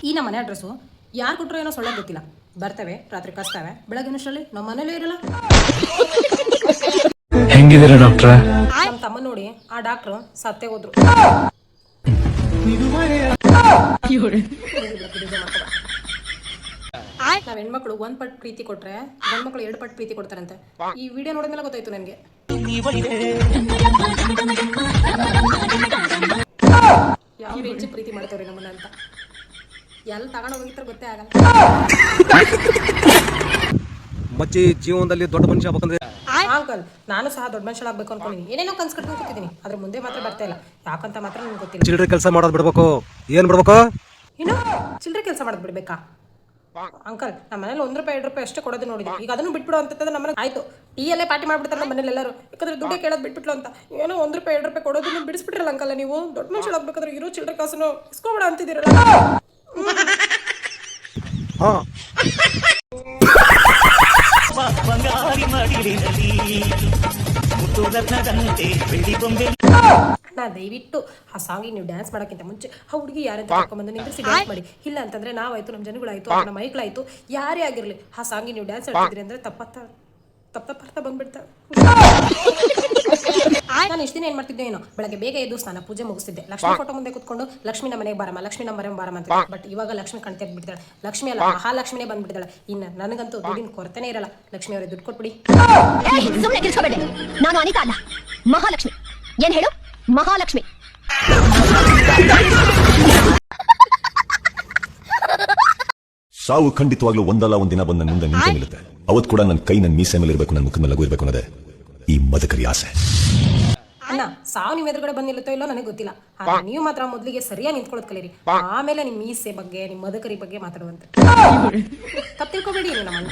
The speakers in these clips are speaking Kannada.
ಈ ನಮ್ಮ ಮನೆ ಅಡ್ರೆಸ್ಸು ಯಾರು ಕೊಟ್ಟರು ಏನೋ ಸೊಳ್ಳೆ ಗೊತ್ತಿಲ್ಲ. ಬರ್ತವೆ, ರಾತ್ರಿ ಕಸ್ತವೆ, ಬೆಳಗಿನಷ್ಟರಲ್ಲಿ ನಮ್ಮ ಮನೇಲೇ ಇರಲ್ಲ. ಹೆಂಗಿದ್ದೀರಾ ಡಾಕ್ಟ್ರ? ನಮ್ಮ ತಮ್ಮ ನೋಡಿ ಆ ಡಾಕ್ಟ್ರು ಸತ್ತೇ ಹೋದ್ರು. ನಾವ್ ಹೆಣ್ಮಕ್ಳು 1 ಪಟ್ಟು ಪ್ರೀತಿ ಕೊಟ್ರೆ ಗಂಡ್ಮಕ್ಳು 2 ಪಟ್ಟು ಪ್ರೀತಿ ಕೊಡ್ತಾರಂತೆ. ಈ ವಿಡಿಯೋ ನೋಡಿದ್ಮೇಲೆ ಗೊತ್ತಾಯ್ತು ನನಗೆ. ಯಾವ ರೇಂಜ್ ಪ್ರೀತಿ ಮಾಡ್ತವ್ರಿ ನಮ್ಮನ್ನ ಅಂತ ಎಲ್ಲ ತಗೊಂಡು ಹೋಗಿರ್ತಾರೆ ಗೊತ್ತೇ ಆಗಲ್ಲ. ಮಚ್ಚಿ ಜೀವನದಲ್ಲಿ ದೊಡ್ಡ ಮನುಷ್ಯ ಆಗ್ಬೇಕಂದ್ರೆ ಅಂಕಲ್ ನಾನು ಸಹ ದೊಡ್ಡ ಮನುಷ್ಯ ಆಗ್ಬೇಕು ಅನ್ಕೊಂಡಿನಿ. ಏನೇನೋ ಕನ್ಸ್ ಕಟ್ಕೊಂಡು ಕೂತಿದ್ದೀನಿ, ಅದ್ರ ಮುಂದೆ ಮಾತ್ರ ಬರ್ತಾ ಇಲ್ಲ. ಯಾಕಂತ ಮಾತ್ರ ನನಗೆ ಗೊತ್ತಿಲ್ಲ. ಚಿಲ್ಲರೆ ಕೆಲಸ ಮಾಡೋದು ಬಿಡ್ಬೇಕು. ಏನ್ ಬಿಡ್ಬೇಕು? ಏನು ಚಿಲ್ಲರೆ ಕೆಲಸ ಮಾಡೋದು ಬಿಡ್ಬೇಕಾ? ಅಂಕಲ್ ನಮ್ಮ ಮನೇಲಿ ₹1 ಅಷ್ಟೇ ಕೊಡೋದು ನೋಡಿದ್ವಿ. ಈಗ ಅದನ್ನು ಬಿಟ್ಬಿಡು ಅಂತಂದ್ರೆ ನಮ್ಮನೆ ಆಯ್ತು ಟೀ ಅಲ್ಲೇ ಪಾರ್ಟಿ ಮಾಡ್ಬಿಡ್ತಾರೆ ನಮ್ಮ ಮನೇಲಿ ಎಲ್ಲರೂ. ಯಾಕಂದ್ರೆ ದುಡ್ಡೇ ಕೇಳೋದು ಬಿಟ್ಬಿಟ್ಲು ಅಂತ ಏನೋ ₹1 ಕೊಡೋದನ್ನು ಬಿಡಿಸ್ಬಿಟ್ರಲ್ಲ ಅಂಕಲ್. ನೀವು ದೊಡ್ಡ ಮನುಷ್ಯ ಆಗ್ಬೇಕಾದ್ರೆ ಇರೋ ಚಿಲ್ಲರೆ ಕಾಸನ್ನು ಇಸ್ಕೊಬೇಡ ಅಂತಿದ್ದೀರಲ್ಲ. ಅಣ್ಣ ದಯವಿಟ್ಟು ಆ ಸಾಂಗಿಗೆ ನೀವು ಡ್ಯಾನ್ಸ್ ಮಾಡೋಕ್ಕಿಂತ ಮುಂಚೆ ಆ ಹುಡುಗಿ ಯಾರಂತ ಕರ್ಕೊಂಡ್ಬಂದು ನಿಂತಿಸಿ ಡ್ಯಾನ್ಸ್ ಮಾಡಿ. ಇಲ್ಲ ಅಂತಂದ್ರೆ ನಾವಾಯ್ತು, ನಮ್ಮ ಜನಗಳಾಯ್ತು, ನಮ್ಮ ಮೈಕ್ಳಾಯ್ತು, ಯಾರೇ ಆಗಿರ್ಲಿ ಆ ಸಾಂಗಿಗೆ ನೀವು ಡ್ಯಾನ್ಸ್ ಆಡ್ತಿದ್ರಿ ಅಂದ್ರೆ ತಪ್ಪ ಬಂದ್ಬಿಡ್ತಾರೆ. ನಾನು ಇಷ್ಟು ದಿನ ಏನ್ ಮಾಡ್ತಿದ್ದೆ ಏನೋ, ಬೆಳಗ್ಗೆ ಬೇಗ ಎದ್ದು ಸ್ನಾನ ಪೂಜೆ ಮುಗಿಸ್ತಿದ್ದೆ. ಲಕ್ಷ್ಮಿ ಫೋಟೋ ಮುಂದೆ ಕುತ್ಕೊಂಡು ಲಕ್ಷ್ಮಿ ನಮ್ಮ ಮನೆಗೆ ಬಾರಮ್ಮ, ಲಕ್ಷ್ಮಿ ನಮ್ಮ ಮನೆಗೆ ಬಾರಮ್ಮ ಅಂತ. ಬಟ್ ಇವಾಗ ಲಕ್ಷ್ಮಿ ಕಣ್ತೆ ಬಿಡ್ತಾಳೆ. ಲಕ್ಷ್ಮಿ ಅಲ್ಲ, ಮಹಾಲಕ್ಷ್ಮಿನೇ ಬಂದ್ಬಿಡ್ತಾಳೆ. ಇನ್ನು ನನಗಂತೂ ದುಡ್ಡಿನ ಕೊರತೆನೇ ಇರಲ್ಲ. ಲಕ್ಷ್ಮಿ ಅವರೇ ದುಡ್ಡು ಕೊಟ್ಬಿಡಿ. ನಾನು ಅನಿತಾ ಅಲ್ಲ, ಮಹಾಲಕ್ಷ್ಮಿ. ಏನ್ ಹೇಳು? ಮಹಾಲಕ್ಷ್ಮಿ. ಸಾವು ಖಂಡಿತವಾಗ್ಲೂ ಒಂದಲ್ಲ ಒಂದಿನ ಬಂದ ಮುಂದೆ ನಿಂತೆ ನಿಲ್ಲುತ್ತೆ. ಅವತ್ತು ಕೂಡ ನನ್ನ ಕೈ ನನ್ನ ಮೀಸೆ ಮೇಲೆ ಇರಬೇಕು, ನನ್ನ ಮುಖದ ಮೇಲೆ ಲಘು ಇರಬೇಕು ಅನ್ನೋದೇ ಈ ಮದಕರಿ ಆಸೆ. ಅಣ್ಣ ಸಾವು ನಿಮ್ಮ ಎದುರುಗಡೆ ಬಂದಿಲ್ಲತ್ತೋ ಇಲ್ಲೋ ನನಗೆ ಗೊತ್ತಿಲ್ಲ. ಆದ್ರೆ ನೀವು ಮಾತ್ರ ಮೊದಲಿಗೆ ಸರಿಯಾಗಿ ನಿಂತ್ಕೊಳ್ಳೋದು ಕಲೀರಿ. ಆಮೇಲೆ ನಿಮ್ಮ ಮೀಸೆ ಬಗ್ಗೆ ನಿಮ್ಮ ಮದಕರಿ ಬಗ್ಗೆ ಮಾತಾಡುವಂತೆ. ತಪ್ಪು ತಿಳ್ಕೊಬೇಡಿ ನೀವು ನಮ್ಮನ್ನ.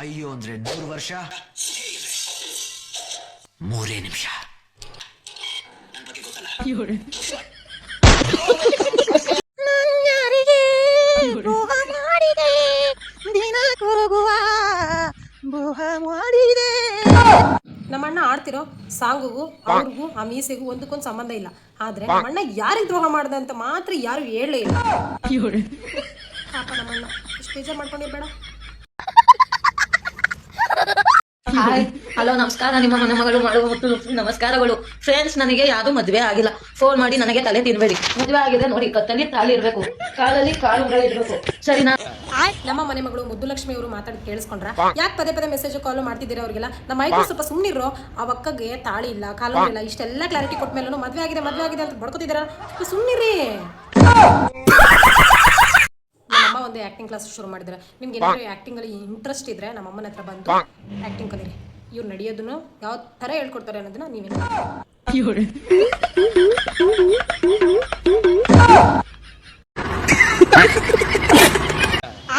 ಅಯ್ಯೋ ಅಂದ್ರೆ 100 ವರ್ಷ 3 ನಿಮಿಷ. ನಮ್ಮಣ್ಣ ಆಡ್ತಿರೋ ಸಾಂಗಿಗೂ ಅವ್ರಿಗೂ ಆ ಮೀಸೆಗೂ ಒಂದಕ್ಕೊಂದು ಸಂಬಂಧ ಇಲ್ಲ. ಆದ್ರೆ ನಮ್ಮಣ್ಣ ಯಾರಿಗೆ ದ್ರೋಹ ಮಾಡ್ದ ಅಂತ ಮಾತ್ರ ಯಾರು ಹೇಳಲೇ ಇಲ್ಲ. ಪಾಪ ನಮ್ಮಣ್ಣ ಇಷ್ಟು ಬೇಜಾರು ಮಾಡ್ಕೊಂಡಿರ್ಬೇಡ. ಹಾಯ್ ಹಲೋ ನಮಸ್ಕಾರ. ನಿಮ್ಮ ಮನೆ ಮಗಳು ಮಾಡುವ ನಮಸ್ಕಾರಗಳು. ಫ್ರೆಂಡ್ಸ್, ನನಗೆ ಯಾವ್ದು ಮದ್ವೆ ಆಗಿಲ್ಲ. ಫೋನ್ ಮಾಡಿ ನನಗೆ ತಲೆ ತಿನ್ಬೇಡಿ. ಮದ್ವೆ ಆಗಿದೆ ನೋಡಿ, ಕತ್ತಲ್ಲಿ ತಾಳಿ ಇರ್ಬೇಕು, ಕಾಲಲ್ಲಿ ಕಾಲು ಉಂಗುರ ಇರ್ಬೇಕು, ಸರಿನಾ? ನಮ್ಮ ಮನೆ ಮಗಳು ಮುದ್ದು ಲಕ್ಷ್ಮಿ ಅವರು ಮಾತಾಡಿ ಕೇಳಿಸ್ಕೊಂಡ್ರ ಯಾಕೆ ಪದೇ ಮೆಸೇಜ್ ಕಾಲ್ ಮಾಡ್ತಿದ್ದೀರಾ ಅವ್ರಿಗೆಲ್ಲ? ನಮ್ಮ ಮೈಕ್ ಸ್ವಲ್ಪ ಸುಮ್ಮನಿರೋ. ಆ ಅಕ್ಕಗೆ ತಾಳಿ ಇಲ್ಲ, ಕಾಲು ಇಲ್ಲ, ಇಷ್ಟೆಲ್ಲ ಕ್ಲಾರಿಟಿ ಕೊಟ್ಟ ಮೇಲೂ ಮದ್ವೆ ಆಗಿದೆ ಅಂತ ಬಡ್ಕೋತಿದ್ದೀರಾ. ಸುಮ್ಮನಿರಿ. ನಮ್ಮಮ್ಮ ಒಂದು ಆ್ಯಕ್ಟಿಂಗ್ ಕ್ಲಾಸ್ ಶುರು ಮಾಡಿದ್ರೆ. ನಿಮ್ಗೆ ಏನಾದ್ರು ಆ್ಯಕ್ಟಿಂಗಲ್ಲಿ ಇಂಟ್ರೆಸ್ಟ್ ಇದ್ರೆ ನಮ್ಮಮ್ಮನ ಹತ್ರ ಬಂದು ಆ್ಯಕ್ಟಿಂಗ್ ಕಲೀರಿ. ಇವ್ರು ನಡೆಯೋದನ್ನು ಯಾವ ಥರ ಹೇಳ್ಕೊಡ್ತಾರೆ ಅನ್ನೋದನ್ನ ನೀವೇನು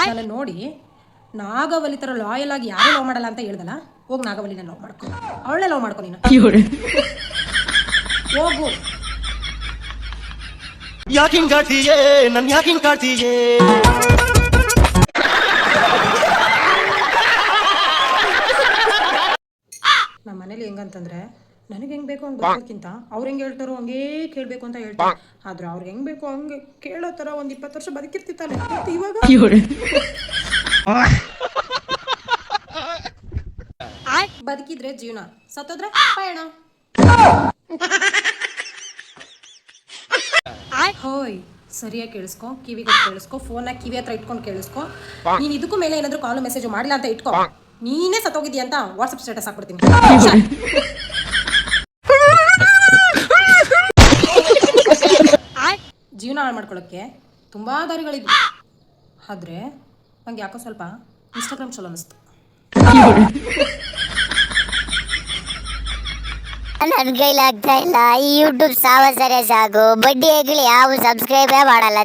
ನಾನು ನೋಡಿ ನಾಗವಲ್ಲಿ ಥರ ಲಾಯಲ್ ಆಗಿ ಯಾರು ಲವ್ ಮಾಡಲ್ಲ ಅಂತ ಹೇಳ್ದಲ್ಲ. ಹೋಗಿ ನಾಗವಲ್ಲಿನ ಲವ್ ಮಾಡ್ಕೊ, ಅವಳೇ ಲವ್ ಮಾಡ್ಕೊ ನೀನು. ಹೋಗು. ಯಾಕಿಂಗ್ ಕಾಡ್ತೀಯೇ ನನ್ ಯಾಕಿಂಗ್ ಕಾಡ್ತೀಯೇ? ನಮ್ಮ ಮನೇಲಿ ಹೆಂಗಂತಂದ್ರೆ ನನಗೆ ಹೆಂಗ್ ಬೇಕು ಅಂತ ಗೊತ್ತಕ್ಕಿಂತ ಅವ್ರು ಹೆಂಗ್ ಹೇಳ್ತಾರೋ ಹಂಗೇ ಕೇಳ್ಬೇಕು ಅಂತ ಹೇಳ್ತಾರೆ. ಆದ್ರೆ ಅವ್ರಿಗೆ ಹೆಂಗ್ ಬೇಕು ಹಂಗೆ ಕೇಳೋ ತರ 20 ವರ್ಷ ಬದುಕಿರ್ತಿತ್ತಾನೆ. ಇವಾಗ ಬದುಕಿದ್ರೆ ಜೀವನ, ಸತ್ತೋದ್ರೆ ಪಯಣ. ಹೋಯ್ ಸರಿಯಾಗಿ ಕೇಳಿಸ್ಕೊ, ಕಿವಿಗೆ ಕೇಳಿಸ್ಕೊ, ಫೋನ್ ಕಿವಿ ಹತ್ರ ಇಟ್ಕೊಂಡು ಕೇಳಿಸ್ಕೊ. ನೀನ್ ಇದಕ್ಕೂ ಮೇಲೆ ಏನಾದ್ರು ಕಾಲು ಮೆಸೇಜ್ ಮಾಡಿಲ್ಲ ಅಂತ ಇಟ್ಕೊ, ನೀನೇ ಸತ್ತೋಗಿದ್ಯಾ ಅಂತ ವಾಟ್ಸಪ್ ಸ್ಟೇಟಸ್ ಹಾಕ್ಬಿಡ್ತೀನಿ. ಜೀವನ ಹಾಳು ಮಾಡ್ಕೊಳ್ಳೋಕ್ಕೆ ತುಂಬಾ ದಾರಿಗಳಿದ್ವು. ಆದ್ರೆ ನಂಗೆ ಯಾಕೋ ಸ್ವಲ್ಪ ಇನ್ಸ್ಟಾಗ್ರಾಮ್ ಚಲೋ ಅನಿಸ್ತು. ನನ್ ಕೈಲಾಗ್ತಾ ಇಲ್ಲ. ಈ ಯೂಟ್ಯೂಬ್ ಸಾವಸರೆ ಸಾಕು. ಬಡ್ಡಿ ಆಗ್ಲಿ ಯಾವ ಸಬ್ಸ್ಕ್ರೈಬೇ ಮಾಡಲ್ಲ.